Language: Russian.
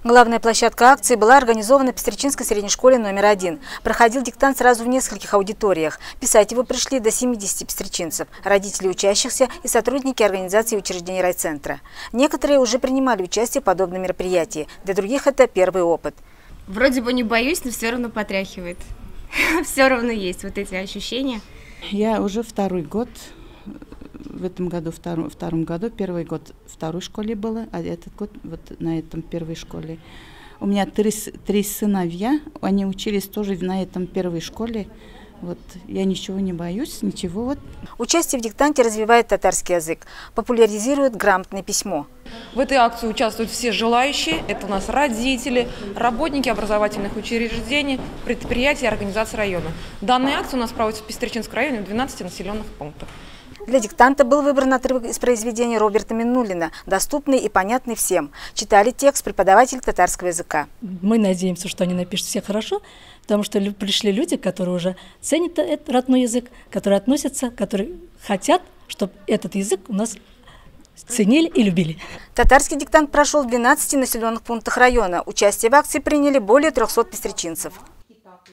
Главная площадка акции была организована в Пестричинской средней школе номер 1. Проходил диктант сразу в нескольких аудиториях. Писать его пришли до 70 пестричинцев, родители учащихся и сотрудники организации и учреждений райцентра. Некоторые уже принимали участие в подобном мероприятии. Для других это первый опыт. Вроде бы не боюсь, но все равно потряхивает. Все равно есть вот эти ощущения. Я уже второй год. В этом году, втором году, первый год в второй школе было, а этот год вот на этом первой школе. У меня три сыновья, они учились тоже на этом первой школе. Вот, я ничего не боюсь, ничего. Вот. Участие в диктанте развивает татарский язык, популяризирует грамотное письмо. В этой акции участвуют все желающие. Это у нас родители, работники образовательных учреждений, предприятий и организаций района. Данная акция у нас проводится в Пестричинском районе в 12 населенных пунктах. Для диктанта был выбран отрывок из произведения Роберта Миннуллина, доступный и понятный всем. Читали текст преподаватель татарского языка. Мы надеемся, что они напишут все хорошо, потому что пришли люди, которые уже ценят этот родной язык, которые относятся, которые хотят, чтобы этот язык у нас ценили и любили. Татарский диктант прошел в 12 населенных пунктах района. Участие в акции приняли более 300 пестричинцев.